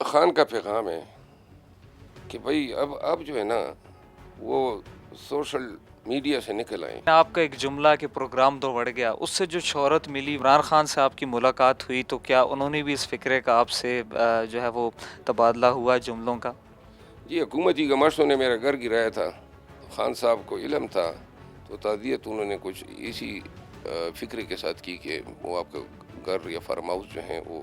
خان کا پیغام ہے کہ بھائی اب جو ہے نا وہ سوشل میڈیا سے نکل آئیں. آپ کا ایک جملہ کہ پروگرام تو بڑھ گیا، اس سے جو شہرت ملی، عمران خان سے آپ کی ملاقات ہوئی تو کیا انہوں نے بھی اس فکرے کا آپ سے جو ہے وہ تبادلہ ہوا جملوں کا؟ جی، حکومتی گماشوں نے میرا گھر گرایا تھا. خان صاحب کو علم تھا تو تعزیت انہوں نے کچھ اسی فکرے کے ساتھ کی کہ وہ آپ کا گھر یا فارم ہاؤس جو ہیں وہ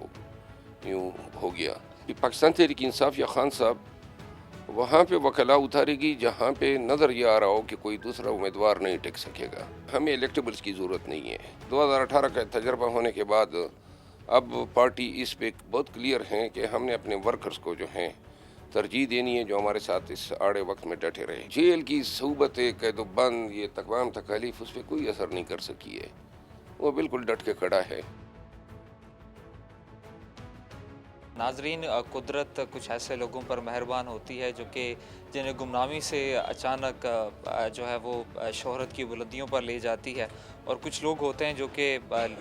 یوں ہو گیا. پاکستان تحریک انصاف یا خان صاحب وہاں پہ وکلاء اتارے گی جہاں پہ نظر یہ آ رہا ہو کہ کوئی دوسرا امیدوار نہیں ٹک سکے گا. ہمیں الیکٹیبلز کی ضرورت نہیں ہے. 2018 کا تجربہ ہونے کے بعد اب پارٹی اس پہ بہت کلیئر ہیں کہ ہم نے اپنے ورکرز کو جو ہیں ترجیح دینی ہے جو ہمارے ساتھ اس آڑے وقت میں ڈٹے رہے. جیل کی صحبتیں، قید و بند، یہ تمام تکالیف اس پہ کوئی اثر نہیں کر سکی ہے. وہ بالکل ڈٹ کے کھڑا ہے. ناظرین، قدرت کچھ ایسے لوگوں پر مہربان ہوتی ہے جو کہ جنہیں گمنامی سے اچانک جو ہے وہ شہرت کی بلندیوں پر لے جاتی ہے، اور کچھ لوگ ہوتے ہیں جو کہ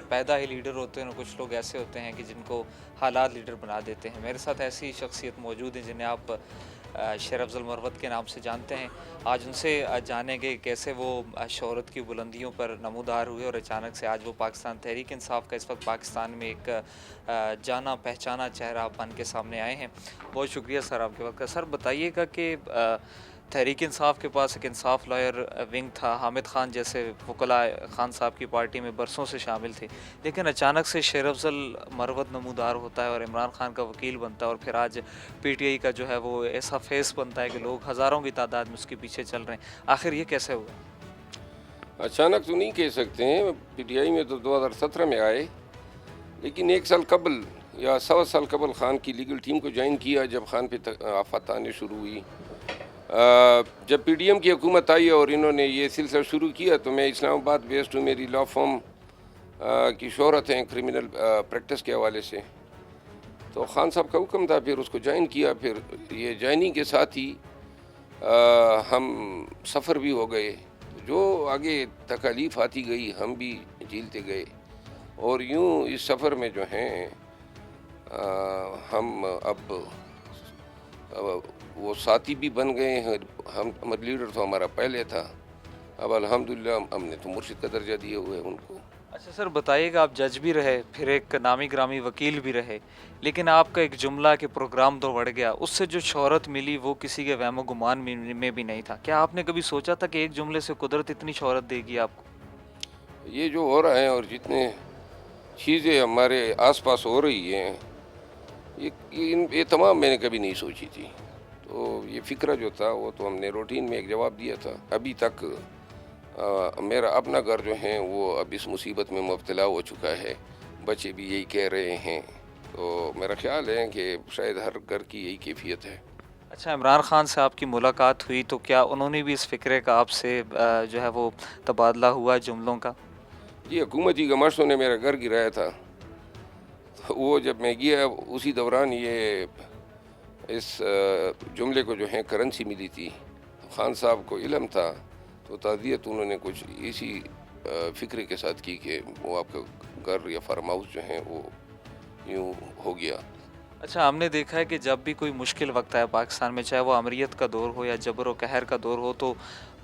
پیدا ہی لیڈر ہوتے ہیں، اور کچھ لوگ ایسے ہوتے ہیں کہ جن کو حالات لیڈر بنا دیتے ہیں. میرے ساتھ ایسی شخصیت موجود ہیں جنہیں آپ شیر افضل مروت کے نام سے جانتے ہیں. آج ان سے جانیں گے کیسے وہ شہرت کی بلندیوں پر نمودار ہوئے اور اچانک سے آج وہ پاکستان تحریک انصاف کا اس وقت پاکستان میں ایک جانا پہچانا چہرہ بن کے سامنے آئے ہیں. بہت شکریہ سر آپ کے وقت کا. سر بتائیے گا کہ تحریک انصاف کے پاس ایک انصاف لائر ونگ تھا، حامد خان جیسے وکلاء خان صاحب کی پارٹی میں برسوں سے شامل تھے، لیکن اچانک سے شیر افضل مروت نمودار ہوتا ہے اور عمران خان کا وکیل بنتا ہے، اور پھر آج پی ٹی آئی کا جو ہے وہ ایسا فیس بنتا ہے کہ لوگ ہزاروں کی تعداد میں اس کے پیچھے چل رہے ہیں. آخر یہ کیسے ہوا؟ اچانک تو نہیں کہہ سکتے ہیں. پی ٹی آئی میں تو 2017 میں آئے، لیکن ایک سال قبل یا 1.25 سال قبل خان کی لیگل ٹیم کو جوائن کیا جب خان پہ آفات آنے شروع ہوئی. جب پی ڈی ایم کی حکومت آئی اور انہوں نے یہ سلسلہ شروع کیا تو میں اسلام آباد بیسڈ ہوں. میری لا فرم کی شہرت ہیں کرمنل پریکٹس کے حوالے سے. تو خان صاحب کا حکم تھا، پھر اس کو جوائن کیا. پھر یہ جوائننگ کے ساتھ ہی ہم سفر بھی ہو گئے. جو آگے تکالیف آتی گئی ہم بھی جھیلتے گئے، اور یوں اس سفر میں جو ہیں ہم اب وہ ساتھی بھی بن گئے ہیں. ہم لیڈر تو ہمارا پہلے تھا، اب الحمدللہ ہم نے تو مرشد کا درجہ دیے ہوئے ان کو. اچھا سر، بتائیے گا، آپ جج بھی رہے، پھر ایک نامی گرامی وکیل بھی رہے، لیکن آپ کا ایک جملہ کہ پروگرام تو بڑھ گیا، اس سے جو شہرت ملی وہ کسی کے وہم و گمان میں بھی نہیں تھا. کیا آپ نے کبھی سوچا تھا کہ ایک جملے سے قدرت اتنی شہرت دے گی آپ کو؟ یہ جو ہو رہا ہے اور جتنے چیزیں ہمارے آس پاس ہو رہی ہیں یہ تمام میں نے کبھی نہیں سوچی تھی. تو یہ فکرہ جو تھا وہ تو ہم نے روٹین میں ایک جواب دیا تھا. ابھی تک میرا اپنا گھر جو ہے وہ اب اس مصیبت میں مبتلا ہو چکا ہے. بچے بھی یہی کہہ رہے ہیں. تو میرا خیال ہے کہ شاید ہر گھر کی یہی کیفیت ہے. اچھا، عمران خان سے آپ کی ملاقات ہوئی تو کیا انہوں نے بھی اس فکرے کا آپ سے جو ہے وہ تبادلہ ہوا جملوں کا؟ جی، حکومتی گماشوں نے میرا گھر گرایا تھا. تو وہ جب میں گیا اسی دوران یہ اس جملے کو جو ہے کرنسی ملی تھی. خان صاحب کو علم تھا تو تعزیت انہوں نے کچھ اسی فکرے کے ساتھ کی کہ وہ آپ کا گھر یا فارم ہاؤس جو ہیں وہ یوں ہو گیا. اچھا، ہم نے دیکھا ہے کہ جب بھی کوئی مشکل وقت ہے پاکستان میں، چاہے وہ امریت کا دور ہو یا جبر و قہر کا دور ہو، تو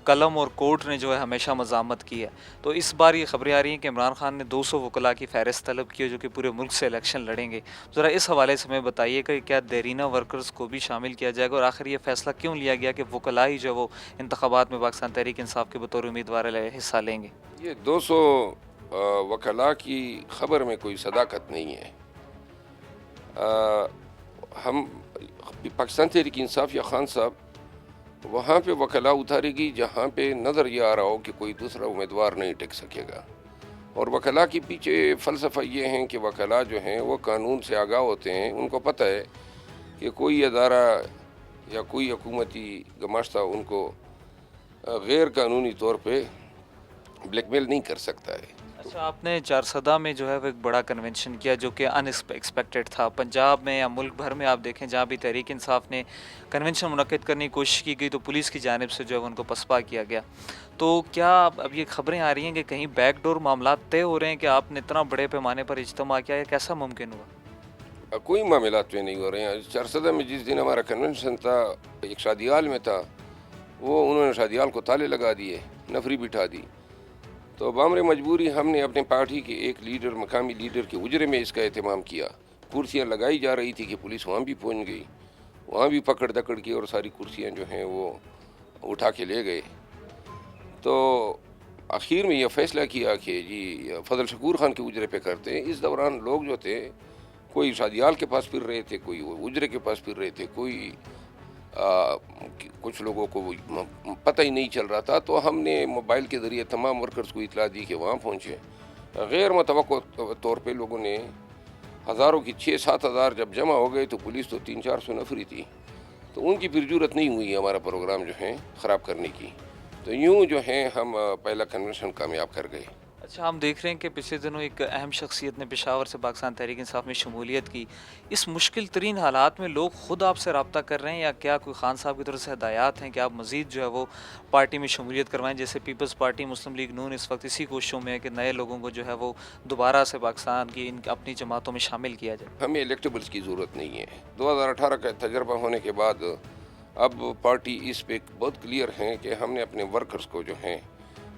قلم اور کوٹ نے جو ہے ہمیشہ مزاحمت کی ہے. تو اس بار یہ خبریں آ رہی ہیں کہ عمران خان نے 200 وکلاء کی فہرست طلب کی ہے جو کہ پورے ملک سے الیکشن لڑیں گے. ذرا اس حوالے سے ہمیں بتائیے کہ کیا دیرینہ ورکرز کو بھی شامل کیا جائے گا، اور آخر یہ فیصلہ کیوں لیا گیا کہ وکلاء ہی جو وہ انتخابات میں پاکستان تحریک انصاف کے بطور امیدوار حصہ لیں گے؟ یہ 200 وکلاء کی خبر میں کوئی صداقت نہیں ہے. ہم پاکستان تحریک انصاف یا خان صاحب وہاں پہ وکلاء اتارے گی جہاں پہ نظر یہ آ رہا ہو کہ کوئی دوسرا امیدوار نہیں ٹک سکے گا. اور وکلاء کے پیچھے فلسفہ یہ ہے کہ وکلاء جو ہیں وہ قانون سے آگاہ ہوتے ہیں. ان کو پتہ ہے کہ کوئی ادارہ یا کوئی حکومتی گماشتہ ان کو غیر قانونی طور پہ بلیک میل نہیں کر سکتا ہے. اچھا، آپ نے چارسدہ میں جو ہے وہ ایک بڑا کنونشن کیا جو کہ ان ایکسپیکٹڈ تھا. پنجاب میں یا ملک بھر میں آپ دیکھیں جہاں بھی تحریک انصاف نے کنونشن منعقد کرنے کی کوشش کی گئی تو پولیس کی جانب سے جو ہے ان کو پسپا کیا گیا. تو کیا اب یہ خبریں آ رہی ہیں کہ کہیں بیک ڈور معاملات طے ہو رہے ہیں کہ آپ نے اتنا بڑے پیمانے پر اجتماع کیا، یا کیسا ممکن ہوا؟ کوئی معاملات میں نہیں ہو رہے ہیں. چرسدہ میں جس دن ہمارا کنونشن تھا ایک شادی ہال میں تھا, وہ انہوں نے شادی ہال کو تالے لگا دیے, نفری بٹھا دی. تو بامر مجبوری ہم نے اپنے پارٹی کے ایک لیڈر, مقامی لیڈر کے اجرے میں اس کا اہتمام کیا. کرسیاں لگائی جا رہی تھی کہ پولیس وہاں بھی پہنچ گئی, وہاں بھی پکڑ دکڑ کی اور ساری کرسیاں جو ہیں وہ اٹھا کے لے گئے. تو آخر میں یہ فیصلہ کیا کہ جی فضل شکور خان کے اجرے پہ کرتے ہیں. اس دوران لوگ جو تھے کوئی شادی ہال کے پاس پھر رہے تھے, کوئی اجرے کے پاس پھر رہے تھے, کوئی کچھ لوگوں کو پتہ ہی نہیں چل رہا تھا. تو ہم نے موبائل کے ذریعے تمام ورکرز کو اطلاع دی کہ وہاں پہنچے. غیر متوقع طور پہ لوگوں نے ہزاروں کی 6-7 ہزار جب جمع ہو گئے تو پولیس تو 300-400 نفری تھی. تو ان کی پھر جرت نہیں ہوئی ہمارا پروگرام جو ہے خراب کرنے کی. تو یوں جو ہیں ہم پہلا کنونشن کامیاب کر گئے. اچھا، ہم دیکھ رہے ہیں کہ پچھلے دنوں ایک اہم شخصیت نے پشاور سے پاکستان تحریک انصاف میں شمولیت کی. اس مشکل ترین حالات میں لوگ خود آپ سے رابطہ کر رہے ہیں یا کیا کوئی خان صاحب کی طرف سے ہدایات ہیں کہ آپ مزید جو ہے وہ پارٹی میں شمولیت کروائیں؟ جیسے پیپلز پارٹی، مسلم لیگ نون اس وقت اسی کوششوں میں ہے کہ نئے لوگوں کو جو ہے وہ دوبارہ سے پاکستان کی اپنی جماعتوں میں شامل کیا جائے. ہمیں الیکٹیبلز کی ضرورت نہیں ہے. 2018 کا تجربہ ہونے کے بعد اب پارٹی اس پہ بہت کلیئر ہیں کہ ہم نے اپنے ورکرز کو جو ہیں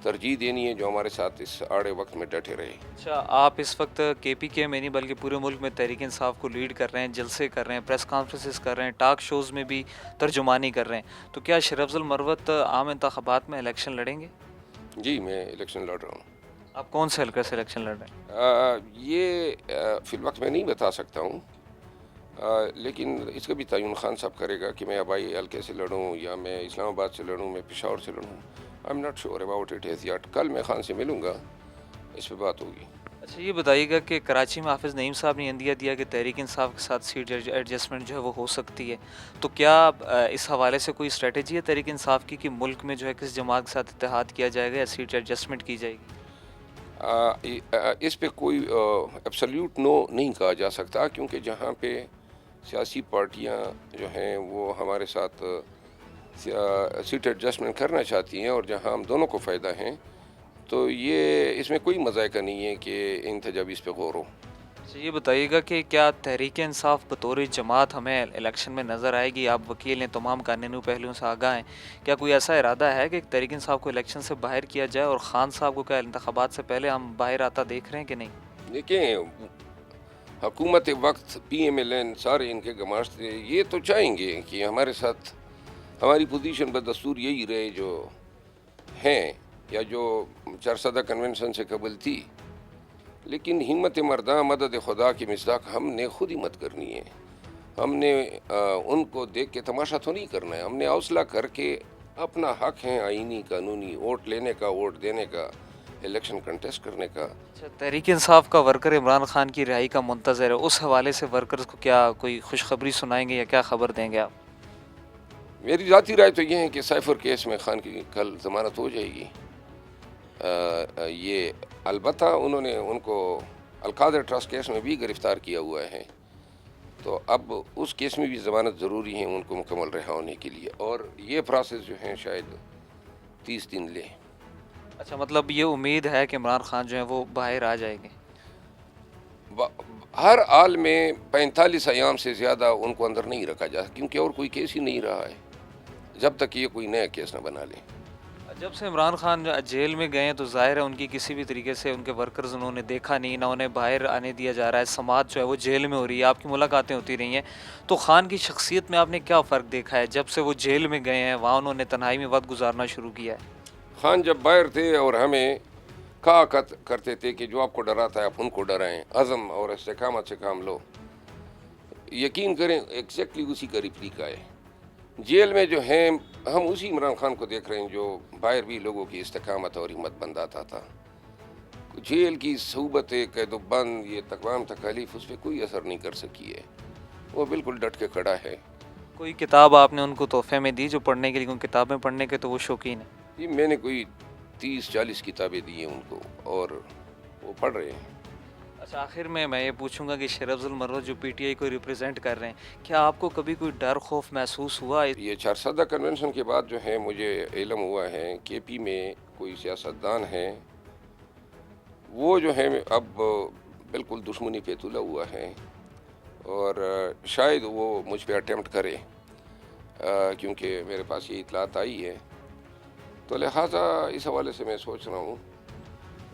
ترجیح دینی ہے جو ہمارے ساتھ اس آڑے وقت میں ڈٹے رہے. اچھا، آپ اس وقت کے پی کے میں نہیں بلکہ پورے ملک میں تحریک انصاف کو لیڈ کر رہے ہیں، جلسے کر رہے ہیں، پریس کانفرنسز کر رہے ہیں، ٹاک شوز میں بھی ترجمانی کر رہے ہیں. تو کیا شیر افضل مروت عام انتخابات میں الیکشن لڑیں گے؟ جی میں الیکشن لڑ رہا ہوں. آپ کون سے حلقے سے الیکشن لڑ رہے ہیں؟ یہ فی الوقت میں نہیں بتا سکتا ہوں, لیکن اس کا بھی تعین خان صاحب کرے گا کہ میں آبائی حلقے سے لڑوں یا میں اسلام آباد سے لڑوں, میں پشاور سے لڑوں. I am not sure about it as yet. کل میں خان سے ملوں گا, اس پہ بات ہوگی. اچھا، یہ بتائیے گا کہ کراچی میں حافظ نعیم صاحب نے عندیہ دیا کہ تحریک انصاف کے ساتھ سیٹ ایڈجسٹمنٹ جو ہے وہ ہو سکتی ہے. تو کیا اس حوالے سے کوئی اسٹریٹجی ہے تحریک انصاف کی کہ ملک میں جو ہے کس جماعت کے ساتھ اتحاد کیا جائے گا یا سیٹ ایڈجسٹمنٹ کی جائے گی؟ اس پہ کوئی ایبسلیوٹ نو نہیں کہا جا سکتا, کیونکہ جہاں پہ سیاسی پارٹیاں جو ہیں وہ ہمارے ساتھ سیٹ ایڈجسٹمنٹ کرنا چاہتی ہیں اور جہاں ہم دونوں کو فائدہ ہیں, تو یہ اس میں کوئی مذائقہ نہیں ہے کہ ان تجاویز پہ غور ہو. اچھا، یہ بتائیے گا کہ کیا تحریک انصاف بطور جماعت ہمیں الیکشن میں نظر آئے گی؟ آپ وکیل ہیں، تمام قانونی پہلوؤں سے آگاہ ہیں. کیا کوئی ایسا ارادہ ہے کہ تحریک انصاف کو الیکشن سے باہر کیا جائے اور خان صاحب کو کیا انتخابات سے پہلے ہم باہر آتا دیکھ رہے ہیں کہ نہیں؟ دیکھیں, حکومت وقت پی ایم ایل این سارے ان کے گماشتے یہ تو چاہیں گے کہ ہمارے ساتھ ہماری پوزیشن بدستور یہی رہے جو ہیں یا جو چرسدہ کنونشن سے قبل تھی. لیکن ہمت مرداں مدد خدا کی مصداق ہم نے خود ہمت کرنی ہے. ہم نے ان کو دیکھ کے تماشا تو نہیں کرنا ہے. ہم نے حوصلہ کر کے اپنا حق ہے آئینی قانونی ووٹ لینے کا, ووٹ دینے کا, الیکشن کنٹیسٹ کرنے کا. اچھا، تحریک انصاف کا ورکر عمران خان کی رہائی کا منتظر ہے, اس حوالے سے ورکرز کو کیا کوئی خوشخبری سنائیں گے یا کیا خبر دیں گے آپ؟ میری ذاتی رائے تو یہ ہے کہ سائفر کیس میں خان کی کل ضمانت ہو جائے گی. یہ البتہ انہوں نے ان کو القادر ٹرسٹ کیس میں بھی گرفتار کیا ہوا ہے, تو اب اس کیس میں بھی ضمانت ضروری ہے ان کو مکمل رہا ہونے کے لیے, اور یہ پروسیس جو ہے شاید 30 دن لے. اچھا، مطلب یہ امید ہے کہ عمران خان جو ہیں وہ باہر آ جائیں گے؟ ہر حال میں 45 ایام سے زیادہ ان کو اندر نہیں رکھا جا, کیونکہ اور کوئی کیس ہی نہیں رہا ہے جب تک یہ کوئی نیا کیس نہ بنا لے. جب سے عمران خان جیل میں گئے ہیں تو ظاہر ہے ان کی کسی بھی طریقے سے ان کے ورکرز انہوں نے دیکھا نہیں, نہ انہیں باہر آنے دیا جا رہا ہے. سماعت جو ہے وہ جیل میں ہو رہی ہے, آپ کی ملاقاتیں ہوتی رہی ہیں. تو خان کی شخصیت میں آپ نے کیا فرق دیکھا ہے جب سے وہ جیل میں گئے ہیں, وہاں انہوں نے تنہائی میں وقت گزارنا شروع کیا ہے؟ خان جب باہر تھے اور ہمیں کہا کرتے تھے کہ جو آپ کو ڈراتا ہے آپ ان کو ڈرائیں, عزم اور استقامت سے کام لو, یقین کریں ایگزیکٹلی اسی کا ریپلیکا ہے. جیل میں جو ہیں ہم اسی عمران خان کو دیکھ رہے ہیں جو باہر بھی لوگوں کی استقامت اور ہمت بنداتا تھا. جیل کی صحبت قید و بند, یہ تمام تکالیف اس پہ کوئی اثر نہیں کر سکی ہے, وہ بالکل ڈٹ کے کھڑا ہے. کوئی کتاب آپ نے ان کو تحفے میں دی جو پڑھنے کے لیے, کیونکہ کتابیں پڑھنے کے تو وہ شوقین ہیں؟ جی میں نے کوئی 30-40 کتابیں دی ہیں ان کو اور وہ پڑھ رہے ہیں. اچھا، آخر میں یہ پوچھوں گا کہ شیر افضل مروت جو پی ٹی آئی کو ریپرزینٹ کر رہے ہیں, کیا آپ کو کبھی کوئی ڈر خوف محسوس ہوا؟ یہ چارسدہ کنونشن کے بعد جو ہے مجھے علم ہوا ہے کہ پی میں کوئی سیاستدان ہیں وہ جو ہے اب بالکل دشمنی پہ تلا ہوا ہے, اور شاید وہ مجھ پہ اٹیمپٹ کرے، کیونکہ میرے پاس یہ اطلاعات آئی ہے، تو لہٰذا اس حوالے سے میں سوچ رہا ہوں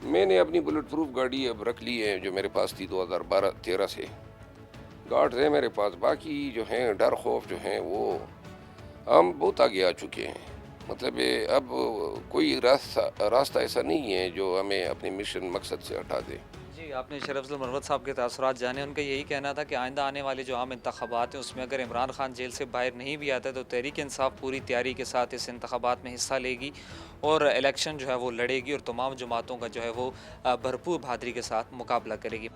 میں نے اپنی بلٹ پروف گاڑی اب رکھ لی ہے جو میرے پاس تھی 2012-13 سے، گارڈز ہیں میرے پاس، باقی جو ہیں ڈر خوف جو ہیں وہ ہم بہت آگے آ چکے ہیں، مطلب اب کوئی راستہ ایسا نہیں ہے جو ہمیں اپنے مشن مقصد سے ہٹا دے۔ جی، آپ نے شرف افضل مروت صاحب کے تاثرات جانے، ان کا یہی کہنا تھا کہ آئندہ آنے والے جو عام انتخابات ہیں اس میں اگر عمران خان جیل سے باہر نہیں بھی آتا تو تحریک انصاف پوری تیاری کے ساتھ اس انتخابات میں حصہ لے گی اور الیکشن جو ہے وہ لڑے گی اور تمام جماعتوں کا جو ہے وہ بھرپور بہادری کے ساتھ مقابلہ کرے گی۔